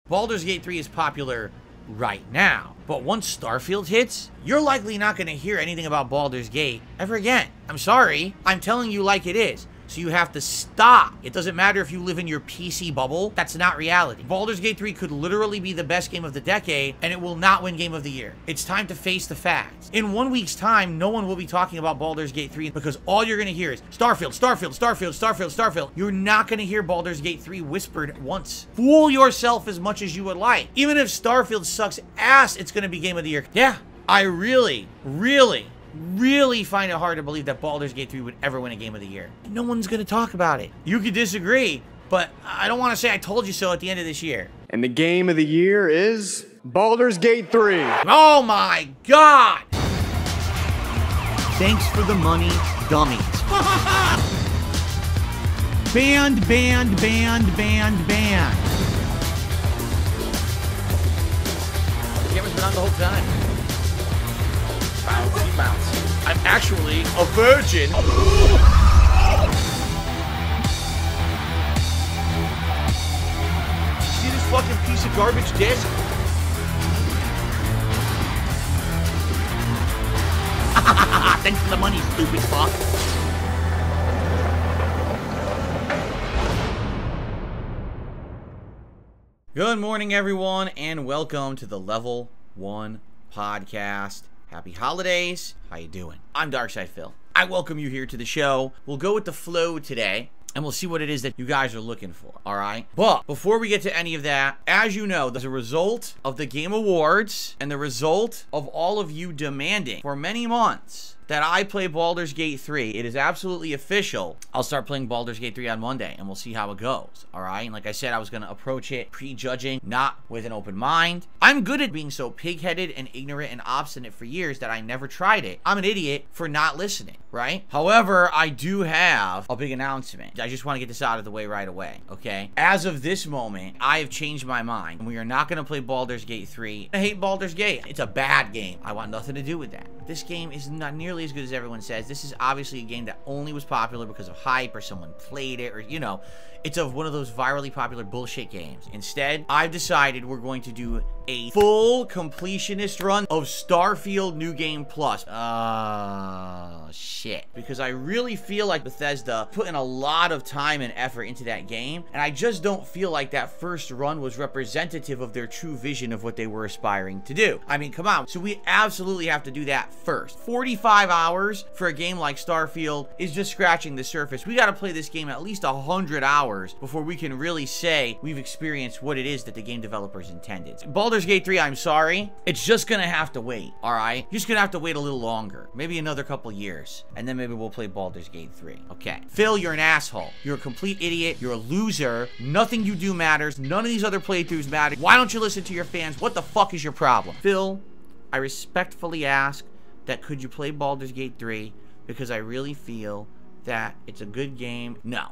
Baldur's Gate 3 is popular right now, but once Starfield hits, you're likely not going to hear anything about Baldur's Gate ever again. I'm sorry, I'm telling you like it is. So you have to stop. It doesn't matter if you live in your PC bubble. That's not reality. Baldur's Gate 3 could literally be the best game of the decade, and it will not win Game of the Year. It's time to face the facts. In 1 week's time, no one will be talking about Baldur's Gate 3 because all you're going to hear is Starfield, Starfield, Starfield, Starfield, Starfield. You're not going to hear Baldur's Gate 3 whispered once. Fool yourself as much as you would like. Even if Starfield sucks ass, it's going to be Game of the Year. Yeah, I really find it hard to believe that Baldur's Gate 3 would ever win a Game of the Year. No one's gonna talk about it. You could disagree, but I don't want to say I told you so at the end of this year. And the Game of the Year is Baldur's Gate 3. Oh my God! Thanks for the money, dummies. Banned. The camera's been on the whole time. Bounce. I'm actually a virgin. See this fucking piece of garbage disc? Thanks for the money, stupid fuck. Good morning, everyone, and welcome to the Level 1 podcast. Happy holidays. How you doing? I'm Darkside Phil. I welcome you here to the show. We'll go with the flow today, and we'll see what it is that you guys are looking for, all right? But before we get to any of that, as you know, there's a result of the Game Awards and the result of all of you demanding for many months that I play Baldur's Gate 3. It is absolutely official. I'll start playing Baldur's Gate 3 on Monday, and we'll see how it goes, all right? And like I said, I was going to approach it prejudging, not with an open mind. I'm good at being so pig-headed and ignorant and obstinate for years that I never tried it. I'm an idiot for not listening, right? However, I do have a big announcement. I just want to get this out of the way right away, okay? As of this moment, I have changed my mind. We are not going to play Baldur's Gate 3. I hate Baldur's Gate. It's a bad game. I want nothing to do with that. This game is not nearly as good as everyone says. This is obviously a game that only was popular because of hype or someone played it or, you know, it's one of those virally popular bullshit games. Instead, I've decided we're going to do a full completionist run of Starfield New Game Plus. Shit. Because I really feel like Bethesda put in a lot of time and effort into that game, and I just don't feel like that first run was representative of their true vision of what they were aspiring to do. I mean, come on. So we absolutely have to do that first. 45 hours for a game like Starfield is just scratching the surface. We got to play this game at least 100 hours before we can really say we've experienced what it is that the game developers intended. Baldur's Gate 3, I'm sorry. It's just gonna have to wait, all right? You're just gonna have to wait a little longer. Maybe another couple years. And then maybe we'll play Baldur's Gate 3. Okay. Phil, you're an asshole. You're a complete idiot. You're a loser. Nothing you do matters. None of these other playthroughs matter. Why don't you listen to your fans? What the fuck is your problem? Phil, I respectfully ask that could you play Baldur's Gate 3 because I really feel that it's a good game. No.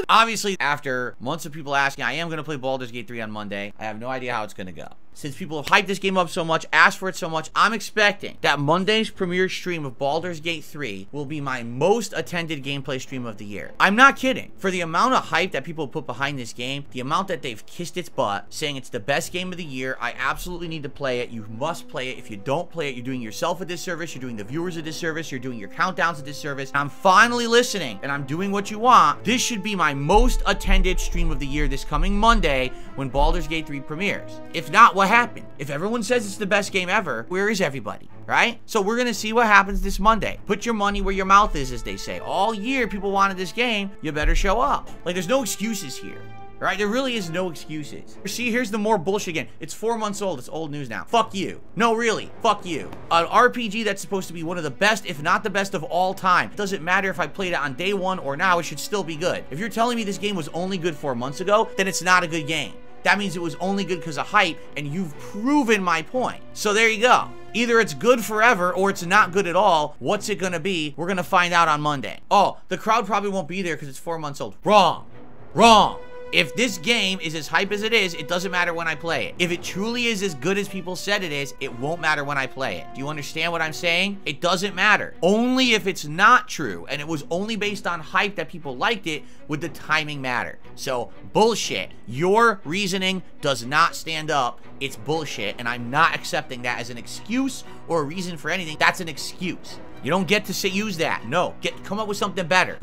Obviously, after months of people asking, I am going to play Baldur's Gate 3 on Monday. I have no idea how it's going to go. Since people have hyped this game up so much, asked for it so much, I'm expecting that Monday's premiere stream of Baldur's Gate 3 will be my most attended gameplay stream of the year. I'm not kidding. For the amount of hype that people put behind this game, the amount that they've kissed its butt, saying it's the best game of the year, I absolutely need to play it. You must play it. If you don't play it, you're doing yourself a disservice, you're doing the viewers a disservice, you're doing your countdowns a disservice. I'm finally listening, and I'm doing what you want. This should be my most attended stream of the year this coming Monday when Baldur's Gate 3 premieres. If not, what happened? If everyone says it's the best game ever, where is everybody, right? So we're gonna see what happens this Monday. Put your money where your mouth is, as they say. All year, people wanted this game. You better show up. Like, there's no excuses here. Right? There really is no excuses. See, here's the more bullshit again. It's 4 months old. It's old news now. Fuck you. No, really. Fuck you. An RPG that's supposed to be one of the best, if not the best of all time. It doesn't matter if I played it on day one or now, it should still be good. If you're telling me this game was only good 4 months ago, then it's not a good game. That means it was only good because of hype, and you've proven my point. So there you go. Either it's good forever or it's not good at all. What's it gonna be? We're gonna find out on Monday. Oh, the crowd probably won't be there because it's 4 months old. Wrong. Wrong. If this game is as hype as it is, it doesn't matter when I play it. If it truly is as good as people said it is, it won't matter when I play it. Do you understand what I'm saying? It doesn't matter. Only if it's not true and it was only based on hype that people liked it would the timing matter. So bullshit. Your reasoning does not stand up. It's bullshit, and I'm not accepting that as an excuse or a reason for anything. That's an excuse. You don't get to say use that. No, come up with something better.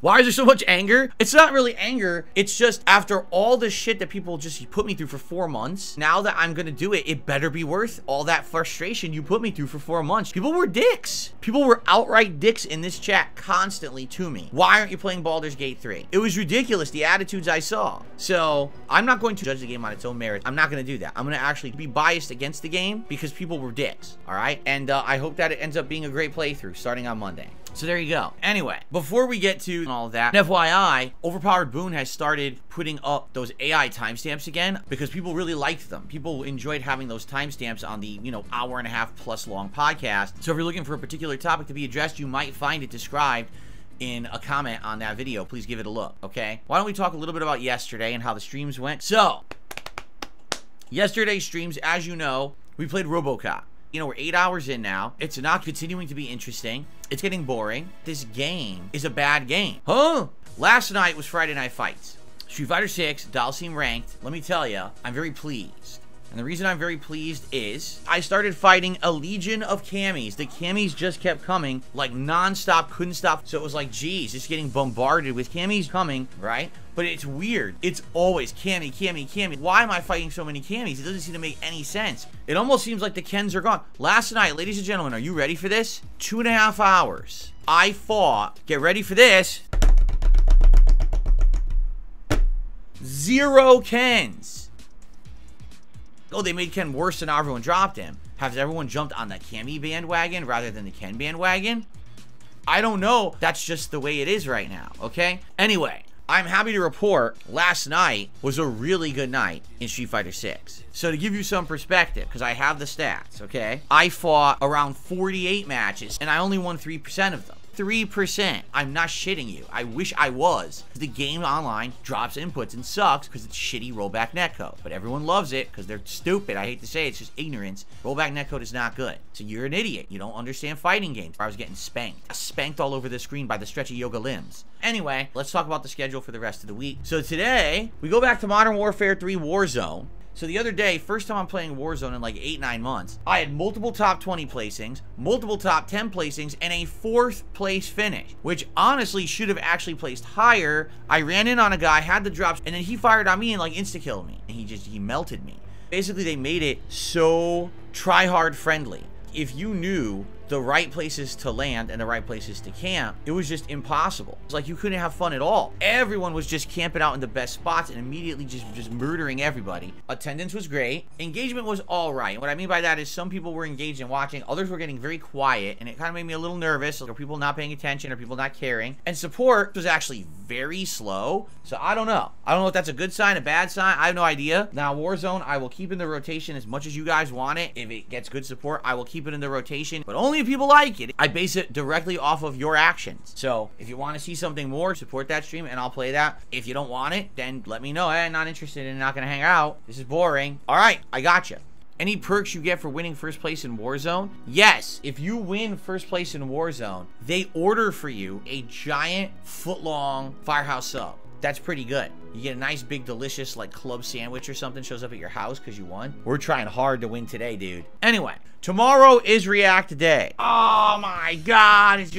Why is there so much anger? It's not really anger. It's just after all the shit that people just put me through for 4 months, now that I'm gonna do it, it better be worth all that frustration you put me through for 4 months. People were dicks. People were outright dicks in this chat constantly to me. Why aren't you playing Baldur's Gate 3? It was ridiculous, the attitudes I saw. So I'm not going to judge the game on its own merits. I'm not gonna do that. I'm gonna actually be biased against the game because people were dicks, all right? And I hope that it ends up being a great playthrough starting on Monday. So there you go. Anyway, before we get to all of that, FYI, Overpowered Boone has started putting up those AI timestamps again because people really liked them. People enjoyed having those timestamps on the, you know, hour-and-a-half plus long podcast. So if you're looking for a particular topic to be addressed, you might find it described in a comment on that video. Please give it a look, okay? Why don't we talk a little bit about yesterday and how the streams went? So, yesterday's streams, as you know, we played ROBOCOP. You know, we're 8 hours in now. It's not continuing to be interesting. It's getting boring. This game is a bad game. Huh? Last night was Friday Night Fights. Street Fighter 6, Dalsim ranked. Let me tell you, I'm very pleased. And the reason I'm very pleased is I started fighting a legion of CAMMYs. The CAMMYs just kept coming like non-stop, couldn't stop. So it was like, geez, just getting bombarded with CAMMYs coming, right? But it's weird. It's always CAMMY, CAMMY, CAMMY. Why am I fighting so many CAMMYs? It doesn't seem to make any sense. It almost seems like the Kens are gone. Last night, ladies and gentlemen, are you ready for this? 2.5 hours. I fought, get ready for this, 0 Kens. Oh, they made Ken worse and now everyone dropped him. Has everyone jumped on the CAMMY bandwagon rather than the Ken bandwagon? I don't know. That's just the way it is right now, okay? Anyway, I'm happy to report last night was a really good night in Street Fighter 6. So to give you some perspective, because I have the stats, okay? I fought around 48 matches and I only won 3% of them. 3%. I'm not shitting you. I wish I was. The game online drops inputs and sucks because it's shitty rollback netcode. But everyone loves it because they're stupid. I hate to say it, it's just ignorance. Rollback netcode is not good. So you're an idiot. You don't understand fighting games. I was getting spanked. Spanked all over the screen by the stretchy yoga limbs. Anyway, let's talk about the schedule for the rest of the week. So today, we go back to Modern Warfare 3 Warzone. So the other day, first time I'm playing Warzone in like 8-9 months, I had multiple top 20 placings, multiple top 10 placings, and a 4th place finish, which honestly should have actually placed higher. I ran in on a guy, had the drops, and then he fired on me and like insta-killed me. And he melted me. Basically, they made it so try-hard friendly. If you knew the right places to land and the right places to camp, it was just impossible. It's like you couldn't have fun at all. Everyone was just camping out in the best spots and immediately just murdering everybody. Attendance was great. Engagement was all right. What I mean by that is some people were engaged and watching, others were getting very quiet, and it kind of made me a little nervous. Like, are people not paying attention? Are people not caring? And support was actually very slow. So I don't know. I don't know if that's a good sign, a bad sign. I have no idea. Now, Warzone, I will keep in the rotation as much as you guys want it. If it gets good support, I will keep it in the rotation, but only if people like it. I base it directly off of your actions. So if you want to see something more, support that stream and I'll play that. If you don't want it, then let me know. Hey, I'm not interested and not gonna hang out. This is boring. All right, I gotcha. Any perks you get for winning first place in Warzone? Yes, if you win first place in Warzone, they order for you a giant foot-long Firehouse sub. That's pretty good. You get a nice, big, delicious, like, club sandwich or something shows up at your house because you won. We're trying hard to win today, dude. Anyway, tomorrow is React Day. Oh, my God. It's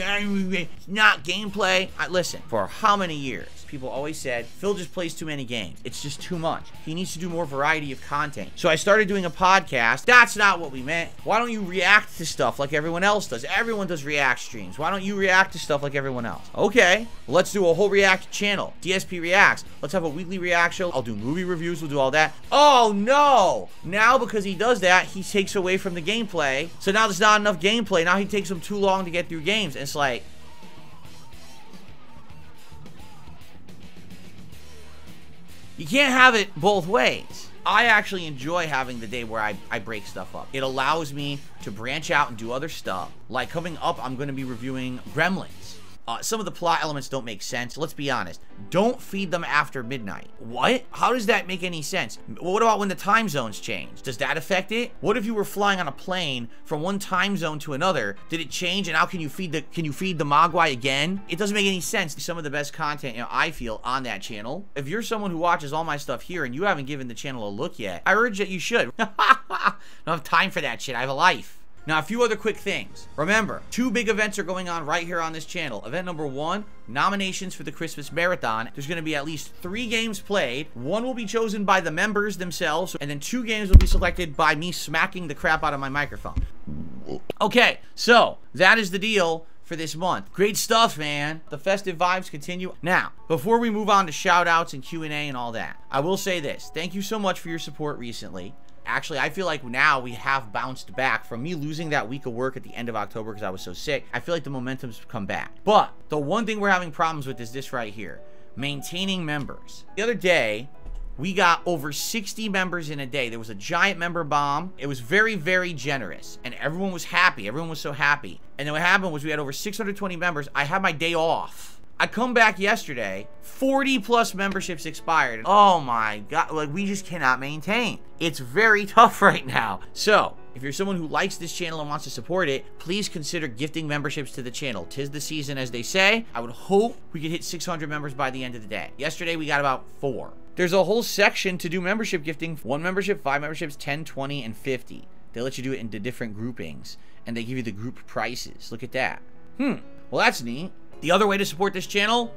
not gameplay. Listen, for how many years? People always said, Phil just plays too many games. It's just too much. He needs to do more variety of content. So I started doing a podcast. That's not what we meant. Why don't you react to stuff like everyone else does? Everyone does react streams. Why don't you react to stuff like everyone else? Okay, let's do a whole react channel. DSP Reacts. Let's have a weekly react show. I'll do movie reviews. We'll do all that. Oh, no. Now, because he does that, he takes away from the gameplay. So now there's not enough gameplay. Now he takes him too long to get through games. And it's like, you can't have it both ways. I actually enjoy having the day where I break stuff up. It allows me to branch out and do other stuff. Like coming up, I'm going to be reviewing Gremlins. Some of the plot elements don't make sense. Let's be honest. Don't feed them after midnight. What? How does that make any sense? What about when the time zones change? Does that affect it? What if you were flying on a plane from one time zone to another? Did it change, and how can you feed the Mogwai again? It doesn't make any sense. Some of the best content, I feel, on that channel. If you're someone who watches all my stuff here and you haven't given the channel a look yet, I urge that you should. I don't have time for that shit. I have a life. Now, a few other quick things. Remember, 2 big events are going on right here on this channel. Event number 1, nominations for the Christmas Marathon. There's going to be at least 3 games played. 1 will be chosen by the members themselves, and then 2 games will be selected by me smacking the crap out of my microphone. Okay, so that is the deal for this month. Great stuff, man. The festive vibes continue. Now, before we move on to shout outs and Q&A and all that, I will say this. Thank you so much for your support recently. Actually, I feel like now we have bounced back from me losing that week of work at the end of October because I was so sick. I feel like the momentum's come back. But the one thing we're having problems with is this right here. Maintaining members. The other day, we got over 60 members in a day. There was a giant member bomb. It was very, very generous. And everyone was happy. Everyone was so happy. And then what happened was we had over 620 members. I had my day off. I come back yesterday, 40 plus memberships expired. Oh my God, like we just cannot maintain. It's very tough right now. So, if you're someone who likes this channel and wants to support it, please consider gifting memberships to the channel. 'Tis the season, as they say. I would hope we could hit 600 members by the end of the day. Yesterday, we got about 4. There's a whole section to do membership gifting. 1 membership, 5 memberships, 10, 20, and 50. They let you do it into different groupings, and they give you the group prices. Look at that. Well, that's neat. The other way to support this channel,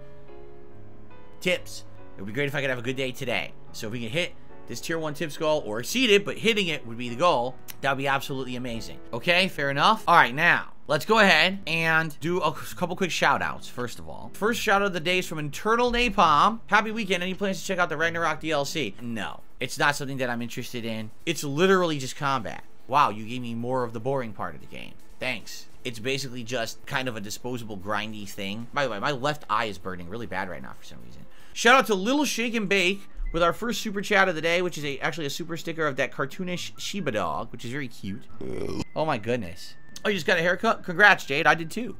tips. It would be great if I could have a good day today. So if we can hit this tier 1 tips goal or exceed it, but hitting it would be the goal, that would be absolutely amazing. Okay, fair enough. All right, now, let's go ahead and do a couple quick shout outs, first of all. First shout out of the day is from Internal Napalm. Happy weekend. Any plans to check out the Ragnarok DLC? No, it's not something that I'm interested in. It's literally just combat. Wow, you gave me more of the boring part of the game. Thanks. It's basically just kind of a disposable grindy thing. By the way, my left eye is burning really bad right now for some reason. Shout out to Little Shake and Bake with our first super chat of the day, which is actually a super sticker of that cartoonish Shiba dog, which is very cute. Oh my goodness. Oh, you just got a haircut? Congrats, Jade. I did too.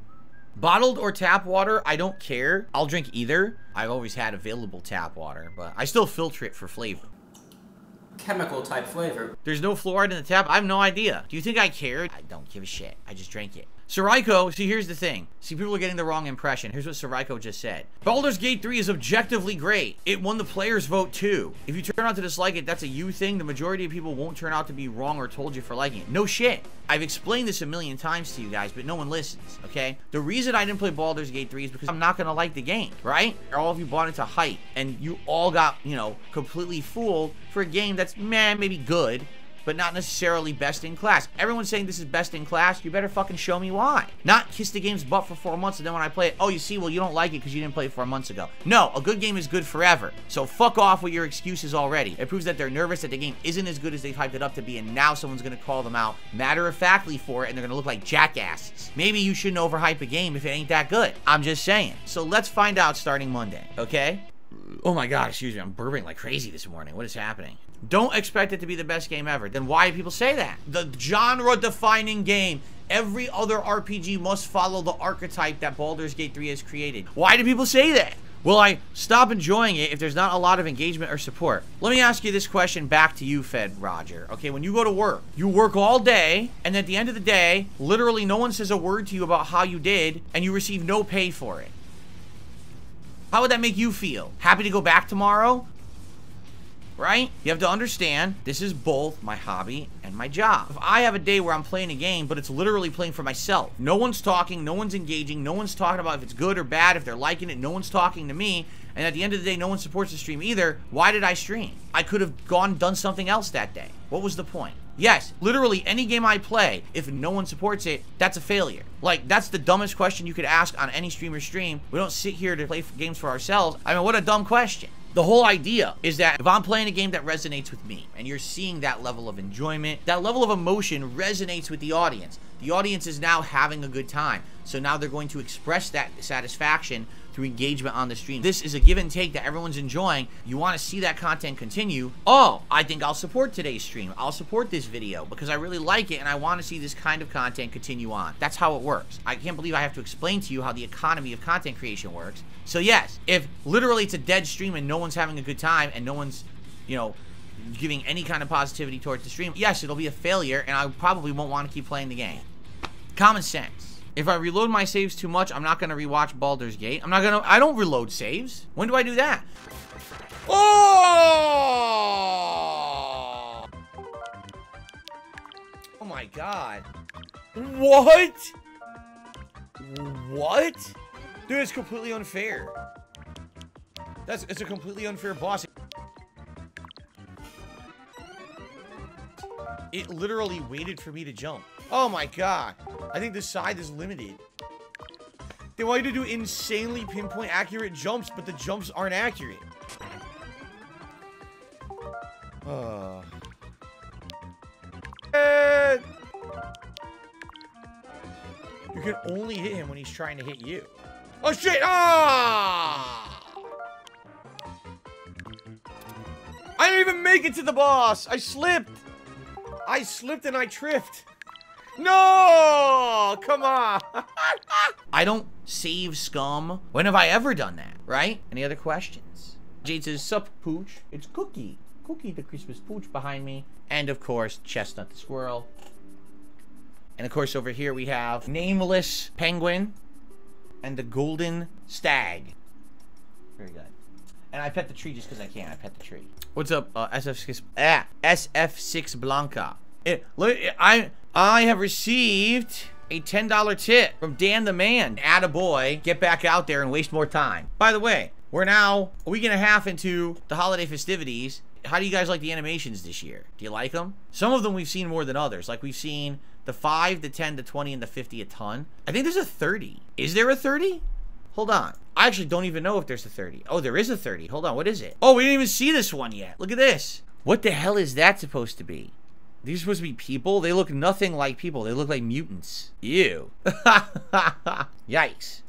Bottled or tap water, I don't care. I'll drink either. I've always had available tap water, but I still filter it for flavor. Chemical type flavor. There's no fluoride in the tap? I have no idea. Do you think I cared? I don't give a shit. I just drank it. Saraiko, see, here's the thing. See, people are getting the wrong impression. Here's what Saraiko just said. Baldur's Gate 3 is objectively great. It won the players' vote too. If you turn out to dislike it, that's a you thing. The majority of people won't turn out to be wrong or told you for liking it. No shit. I've explained this a million times to you guys, but no one listens, okay? The reason I didn't play Baldur's Gate 3 is because I'm not gonna like the game, right? All of you bought into hype, and you all got, completely fooled for a game that's, maybe good, but not necessarily best in class. Everyone's saying this is best in class. You better fucking show me why. Not kiss the game's butt for 4 months, and then when I play it, oh, you see, well, you don't like it because you didn't play it 4 months ago. No, a good game is good forever. So fuck off with your excuses already. It proves that they're nervous that the game isn't as good as they've hyped it up to be, and now someone's gonna call them out matter-of-factly for it, and they're gonna look like jackasses. Maybe you shouldn't overhype a game if it ain't that good. I'm just saying. So let's find out starting Monday, okay? Oh my God, excuse me, I'm burping like crazy this morning. What is happening? Don't expect it to be the best game ever. Then why do people say that? The genre-defining game. Every other RPG must follow the archetype that Baldur's Gate 3 has created. Why do people say that? Will I stop enjoying it if there's not a lot of engagement or support? Let me ask you this question back to you, Fed Roger. Okay, when you go to work, you work all day, and at the end of the day, literally no one says a word to you about how you did, and you receive no pay for it. How would that make you feel? Happy to go back tomorrow? Right? You have to understand, this is both my hobby and my job. If I have a day where I'm playing a game, but it's literally playing for myself, no one's talking, no one's engaging, no one's talking about if it's good or bad, if they're liking it, no one's talking to me, and at the end of the day, no one supports the stream either, why did I stream? I could have done something else that day. What was the point? Yes, literally any game I play, if no one supports it, that's a failure. Like, that's the dumbest question you could ask on any streamer's stream. We don't sit here to play games for ourselves. I mean, what a dumb question. The whole idea is that if I'm playing a game that resonates with me, and you're seeing that level of enjoyment, that level of emotion resonates with the audience, The audience is now having a good time. So now they're going to express that satisfaction through engagement on the stream. This is a give and take that everyone's enjoying. You want to see that content continue. Oh, I think I'll support today's stream. I'll support this video because I really like it and I want to see this kind of content continue on. That's how it works. I can't believe I have to explain to you how the economy of content creation works. So yes, if literally it's a dead stream and no one's having a good time and no one's, you know, giving any kind of positivity towards the stream, yes, it'll be a failure and I probably won't want to keep playing the game. Common sense. If I reload my saves too much, I'm not going to rewatch Baldur's Gate. I don't reload saves. When do I do that? Oh! Oh my god. What? What? Dude, it's completely unfair. It's a completely unfair boss. It literally waited for me to jump. Oh my god. I think this side is limited. They want you to do insanely pinpoint accurate jumps, but the jumps aren't accurate. You can only hit him when he's trying to hit you. Oh shit! Ah! I didn't even make it to the boss! I slipped! I slipped and I tripped. No! Come on! I don't save scum. When have I ever done that, right? Any other questions? Jayde says, sup, pooch? It's Cookie. Cookie the Christmas pooch behind me. And of course, Chestnut the squirrel. And of course, over here we have Nameless Penguin and the Golden Stag. Very good. And I pet the tree just because I can. I pet the tree. What's up, SF6 Blanca? I have received a $10 tip from Dan-the-Man. Attaboy, get back out there and waste more time. By the way, we're now a week and a half into the holiday festivities. How do you guys like the animations this year? Do you like them? Some of them we've seen more than others. Like we've seen the 5, the 10, the 20, and the 50 a ton. I think there's a 30. Is there a 30? Hold on. I actually don't even know if there's a 30. Oh, there is a 30. Hold on. What is it? Oh, we didn't even see this one yet. Look at this. What the hell is that supposed to be? These are supposed to be people? They look nothing like people. They look like mutants. Ew. Yikes.